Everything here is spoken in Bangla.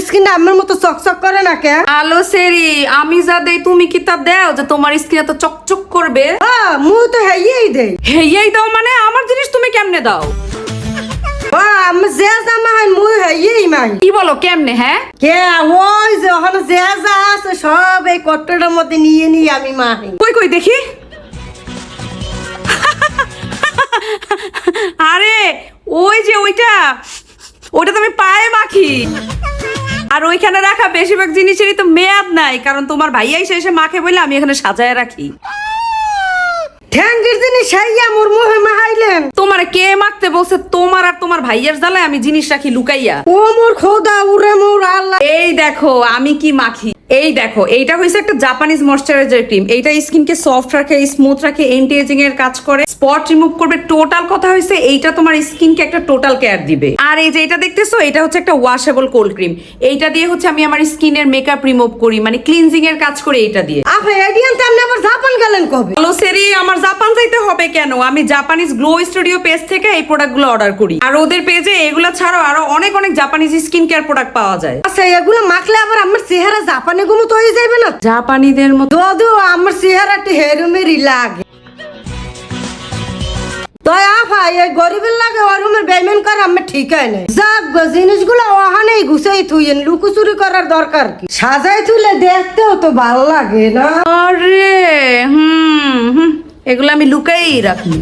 স্কিনটা আমার মতো চকচক করে না কে? আলো সেরি, আমি যা দেই তুমি কি তা দাও যে তোমার স্কিন এত চকচক করবে? মুই তো হেয়েই দেই। হেয়াই দাও মানে আমার জিনিস তুমি কেমনে দাও? আমি যে জামা হয় মুই হেয়েই মাই। কি বলো কেমনে? হ্যাঁ কে ওই যে ওখানে যে যা আছে সব এই কট্টরের মধ্যে নিয়ে নিয়ে আমি মাহি। কই কই দেখি। আরে ওই যে ওইটা তো আমি পায়ে মাখি। আর ওইখানে রাখা বেশিরভাগ জিনিসেরই তো মেয়াদ নাই, কারণ তোমার ভাইয়া এসে মাখে বলে আমি এখানে সাজায় রাখি। ঠ্যাঙ্গের জিনিস সাইয়া মোর মুহে মাহাইলেন। তোমার কে মাখতে বলছে? তোমার আর তোমার ভাইয়ের জ্বালায় আমি জিনিস রাখি লুকাইয়া। ও মোর খোদা উরে মোর আল্লাহ। এই দেখো আমি কি মাখি। এই দেখো, এইটা হইছে একটা জাপানিজ ময়শ্চারাইজার ক্রিম। এইটা স্কিনকে সফট রাখে, স্মুথ রাখে, এন্টি এজিং এর কাজ করে, স্পট রিমুভ করবে। টোটাল কথা হইছে এইটা তোমার স্কিনকে একটা টোটাল কেয়ার দিবে। আর এই যে এটা দেখতেছো, এটা হচ্ছে একটা ওয়াশেবল কোল্ড ক্রিম। এইটা দিয়ে হচ্ছে আমি আমার স্কিনের মেকআপ রিমুভ করি, মানে ক্লিনজিং এর কাজ করি এইটা দিয়ে। আপনি এডিয়ান তো আপনি আবার জাপান গেলেন কবে? হ্যালো সেরি, আমার জাপান যাইতে হবে কেন? আমি জাপানিজ গ্লো স্টুডিও পেজ থেকে এই প্রোডাক্টগুলো অর্ডার করি। আর ওদের পেজে এগুলো ছাড়াও আরো অনেক অনেক জাপানিজ স্কিন কেয়ার প্রোডাক্ট পাওয়া যায়। আচ্ছা এগুলো মাখলে আবার আমার চেহারা জাপানে গুলো তো হয়ে যাবে না? জাপানিদের মতো দাদু আমার চেহারাটি হেরুমেরই লাগে। তাই আফা এই গরিবের লাগে ওরুমের বেইমান করা আমি ঠিক হয় না। যাক গো জিনিসগুলো ওখানেই গুছাই থুইয়েন, লুকোচুরি করার দরকার কি? সাজাই তুলে দেখতেও তো ভালো লাগে না? আরে এগুলো আমি লুকাই রাখি।